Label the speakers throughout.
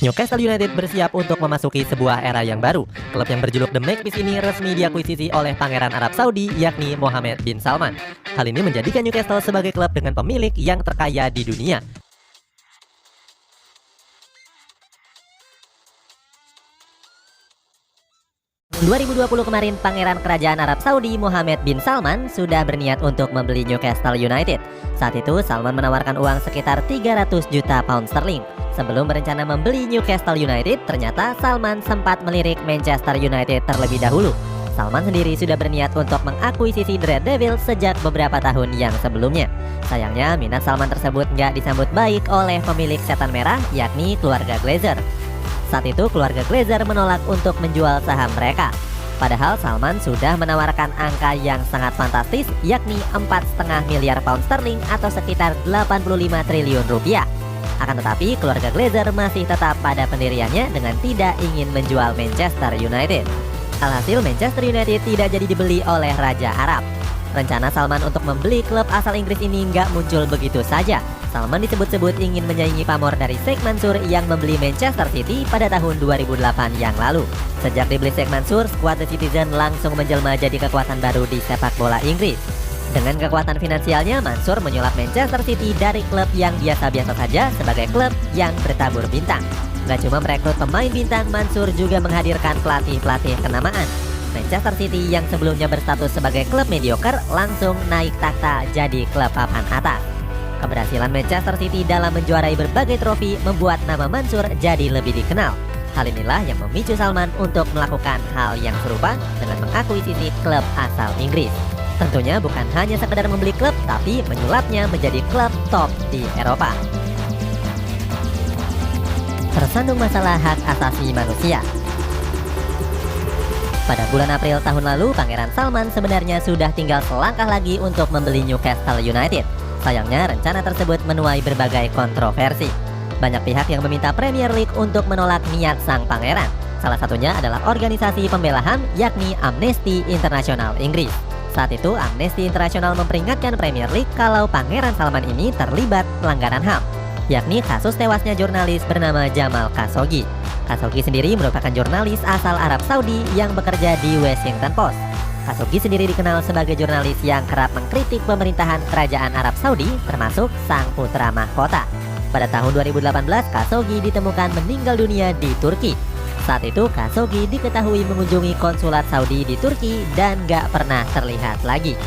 Speaker 1: Newcastle United bersiap untuk memasuki sebuah era yang baru. Klub yang berjuluk The Magpies ini resmi diakuisisi oleh Pangeran Arab Saudi, yakni Mohammed bin Salman. Hal ini menjadikan Newcastle sebagai klub dengan pemilik yang terkaya di dunia. Tahun 2020 kemarin, Pangeran Kerajaan Arab Saudi Mohammed bin Salman sudah berniat untuk membeli Newcastle United. Saat itu, Salman menawarkan uang sekitar 300 juta pound sterling. Sebelum berencana membeli Newcastle United, ternyata Salman sempat melirik Manchester United terlebih dahulu. Salman sendiri sudah berniat untuk mengakuisisi The Red Devils sejak beberapa tahun yang sebelumnya. Sayangnya, minat Salman tersebut nggak disambut baik oleh pemilik setan merah, yakni keluarga Glazer. Saat itu keluarga Glazer menolak untuk menjual saham mereka. Padahal Salman sudah menawarkan angka yang sangat fantastis, yakni 4,5 miliar pound sterling atau sekitar 85 triliun rupiah. Akan tetapi keluarga Glazer masih tetap pada pendiriannya dengan tidak ingin menjual Manchester United. Alhasil Manchester United tidak jadi dibeli oleh Raja Arab. Rencana Salman untuk membeli klub asal Inggris ini nggak muncul begitu saja. Salman disebut-sebut ingin menyaingi pamor dari Sheikh Mansour yang membeli Manchester City pada tahun 2008 yang lalu. Sejak dibeli Sheikh Mansour, skuad The Citizen langsung menjelma jadi kekuatan baru di sepak bola Inggris. Dengan kekuatan finansialnya, Mansour menyulap Manchester City dari klub yang biasa-biasa saja sebagai klub yang bertabur bintang. Gak cuma merekrut pemain bintang, Mansour juga menghadirkan pelatih-pelatih kenamaan. Manchester City yang sebelumnya berstatus sebagai klub mediocre langsung naik takhta jadi klub papan atas. Keberhasilan Manchester City dalam menjuarai berbagai trofi membuat nama Mansour jadi lebih dikenal. Hal inilah yang memicu Salman untuk melakukan hal yang serupa dengan mengakuisisi klub asal Inggris. Tentunya bukan hanya sekedar membeli klub, tapi menyulapnya menjadi klub top di Eropa. Tersandung masalah hak asasi manusia. Pada bulan April tahun lalu, Pangeran Salman sebenarnya sudah tinggal selangkah lagi untuk membeli Newcastle United. Sayangnya, rencana tersebut menuai berbagai kontroversi. Banyak pihak yang meminta Premier League untuk menolak niat sang pangeran. Salah satunya adalah organisasi pembela HAM, yakni Amnesty International Inggris. Saat itu, Amnesty International memperingatkan Premier League kalau Pangeran Salman ini terlibat pelanggaran HAM, yakni kasus tewasnya jurnalis bernama Jamal Khashoggi. Khashoggi sendiri merupakan jurnalis asal Arab Saudi yang bekerja di Washington Post. Khashoggi sendiri dikenal sebagai jurnalis yang kerap mengkritik pemerintahan kerajaan Arab Saudi, termasuk sang putra mahkota. Pada tahun 2018, Khashoggi ditemukan meninggal dunia di Turki. Saat itu, Khashoggi diketahui mengunjungi konsulat Saudi di Turki dan gak pernah terlihat lagi.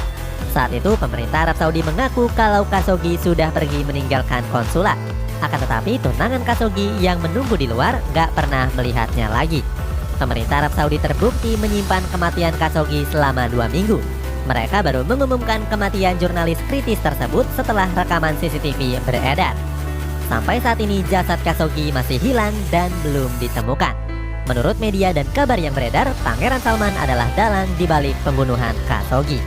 Speaker 1: Saat itu, pemerintah Arab Saudi mengaku kalau Khashoggi sudah pergi meninggalkan konsulat. Akan tetapi, tunangan Khashoggi yang menunggu di luar gak pernah melihatnya lagi. Pemerintah Arab Saudi terbukti menyimpan kematian Khashoggi selama 2 minggu. Mereka baru mengumumkan kematian jurnalis kritis tersebut setelah rekaman CCTV beredar. Sampai saat ini jasad Khashoggi masih hilang dan belum ditemukan. Menurut media dan kabar yang beredar, Pangeran Salman adalah dalang di balik pembunuhan Khashoggi.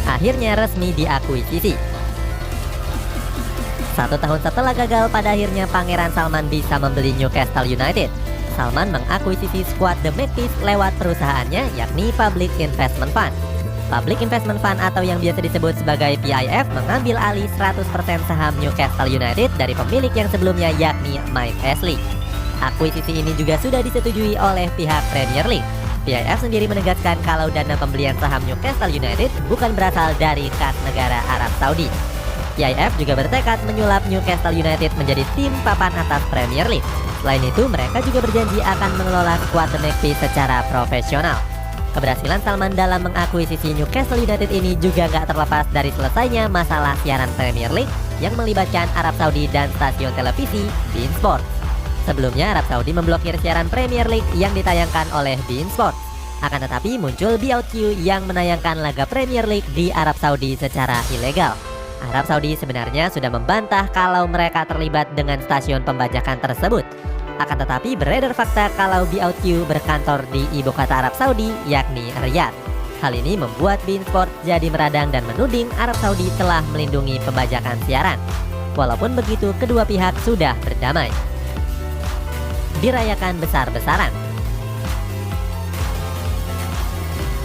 Speaker 1: Akhirnya resmi diakuisisi. 1 tahun setelah gagal, pada akhirnya Pangeran Salman bisa membeli Newcastle United. Salman mengakuisisi skuad The Magpies lewat perusahaannya, yakni Public Investment Fund. Public Investment Fund atau yang biasa disebut sebagai PIF mengambil alih 100% saham Newcastle United dari pemilik yang sebelumnya, yakni Mike Ashley. Akuisisi ini juga sudah disetujui oleh pihak Premier League. PIF sendiri menegaskan kalau dana pembelian saham Newcastle United bukan berasal dari kas negara Arab Saudi. PIF juga bertekad menyulap Newcastle United menjadi tim papan atas Premier League. Selain itu, mereka juga berjanji akan mengelola skuad The Magpies secara profesional. Keberhasilan Salman dalam mengakuisisi Newcastle United ini juga gak terlepas dari selesainya masalah siaran Premier League yang melibatkan Arab Saudi dan stasiun televisi beIN Sports. Sebelumnya, Arab Saudi memblokir siaran Premier League yang ditayangkan oleh beIN Sports. Akan tetapi muncul BOQ yang menayangkan laga Premier League di Arab Saudi secara ilegal. Arab Saudi sebenarnya sudah membantah kalau mereka terlibat dengan stasiun pembajakan tersebut. Akan tetapi beredar fakta kalau BOQ berkantor di ibu kota Arab Saudi, yakni Riyadh. Hal ini membuat beIN Sports jadi meradang dan menuding Arab Saudi telah melindungi pembajakan siaran. Walaupun begitu, kedua pihak sudah berdamai. Dirayakan besar-besaran.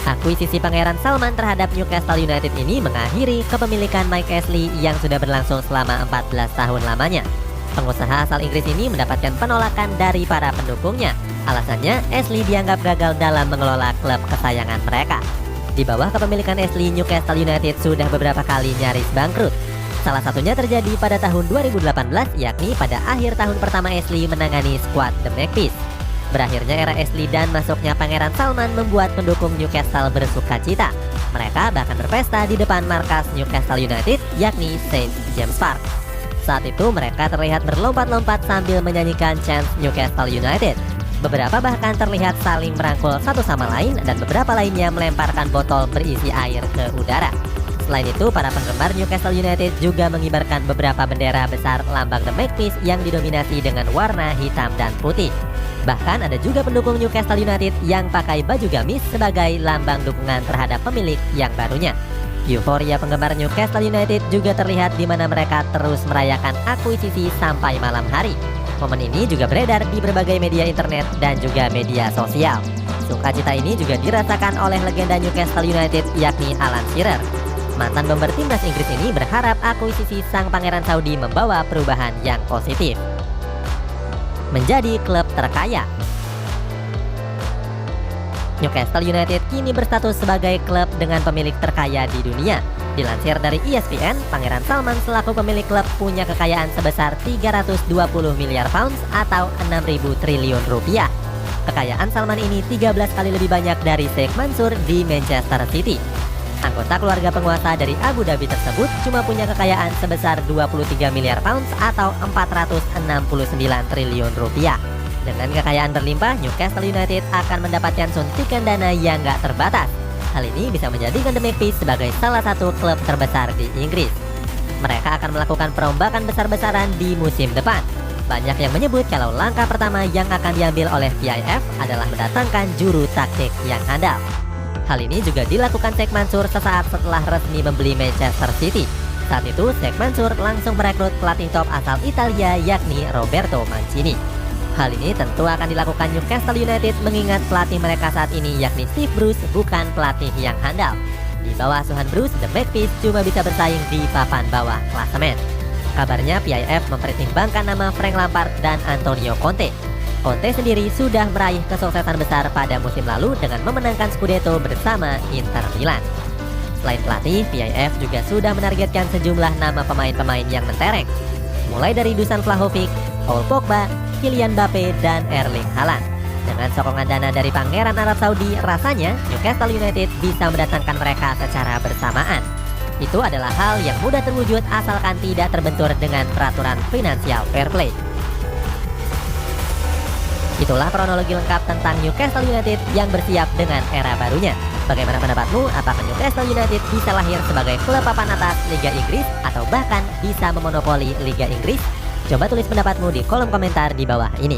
Speaker 1: Akuisisi Pangeran Salman terhadap Newcastle United ini mengakhiri kepemilikan Mike Ashley yang sudah berlangsung selama 14 tahun lamanya. Pengusaha asal Inggris ini mendapatkan penolakan dari para pendukungnya. Alasannya, Ashley dianggap gagal dalam mengelola klub kesayangan mereka. Di bawah kepemilikan Ashley, Newcastle United sudah beberapa kali nyaris bangkrut. Salah satunya terjadi pada tahun 2018, yakni pada akhir tahun pertama Ashley menangani skuad The Magpies. Berakhirnya era Ashley dan masuknya Pangeran Salman membuat pendukung Newcastle bersuka cita. Mereka bahkan berpesta di depan markas Newcastle United, yakni St. James Park. Saat itu mereka terlihat berlompat-lompat sambil menyanyikan chant Newcastle United. Beberapa bahkan terlihat saling merangkul satu sama lain dan beberapa lainnya melemparkan botol berisi air ke udara. Selain itu, para penggemar Newcastle United juga mengibarkan beberapa bendera besar lambang The Magpies yang didominasi dengan warna hitam dan putih. Bahkan ada juga pendukung Newcastle United yang pakai baju gamis sebagai lambang dukungan terhadap pemilik yang barunya. Euforia penggemar Newcastle United juga terlihat di mana mereka terus merayakan akuisisi sampai malam hari. Momen ini juga beredar di berbagai media internet dan juga media sosial. Sukacita ini juga dirasakan oleh legenda Newcastle United yakni Alan Shearer. Mantan bomber timnas Inggris ini berharap akuisisi sang pangeran Saudi membawa perubahan yang positif. Menjadi klub terkaya. Newcastle United kini berstatus sebagai klub dengan pemilik terkaya di dunia. Dilansir dari ESPN, Pangeran Salman selaku pemilik klub punya kekayaan sebesar 320 miliar pounds atau 6.000 triliun rupiah. Kekayaan Salman ini 13 kali lebih banyak dari Sheikh Mansur di Manchester City. Anggota keluarga penguasa dari Abu Dhabi tersebut cuma punya kekayaan sebesar 23 miliar pounds atau 469 triliun rupiah. Dengan kekayaan berlimpah, Newcastle United akan mendapatkan suntikan dana yang gak terbatas. Hal ini bisa menjadikan The Magpies sebagai salah satu klub terbesar di Inggris. Mereka akan melakukan perombakan besar-besaran di musim depan. Banyak yang menyebut kalau langkah pertama yang akan diambil oleh PIF adalah mendatangkan juru taktik yang handal. Hal ini juga dilakukan Sheikh Mansur sesaat setelah resmi membeli Manchester City. Saat itu, Sheikh Mansur langsung merekrut pelatih top asal Italia yakni Roberto Mancini. Hal ini tentu akan dilakukan Newcastle United mengingat pelatih mereka saat ini yakni Steve Bruce bukan pelatih yang handal. Di bawah asuhan Bruce, The Magpies cuma bisa bersaing di papan bawah klasemen. Kabarnya PIF mempertimbangkan nama Frank Lampard dan Antonio Conte. Conte sendiri sudah meraih kesuksesan besar pada musim lalu dengan memenangkan Scudetto bersama Inter Milan. Selain pelatih, PIF juga sudah menargetkan sejumlah nama pemain-pemain yang mentereng, mulai dari Dusan Vlahovic, Paul Pogba, Kylian Mbappe, dan Erling Haaland. Dengan sokongan dana dari Pangeran Arab Saudi, rasanya Newcastle United bisa mendatangkan mereka secara bersamaan. Itu adalah hal yang mudah terwujud asalkan tidak terbentur dengan peraturan financial fair play. Itulah kronologi lengkap tentang Newcastle United yang bersiap dengan era barunya. Bagaimana pendapatmu? Apakah Newcastle United bisa lahir sebagai klub papan atas Liga Inggris atau bahkan bisa memonopoli Liga Inggris? Coba tulis pendapatmu di kolom komentar di bawah ini.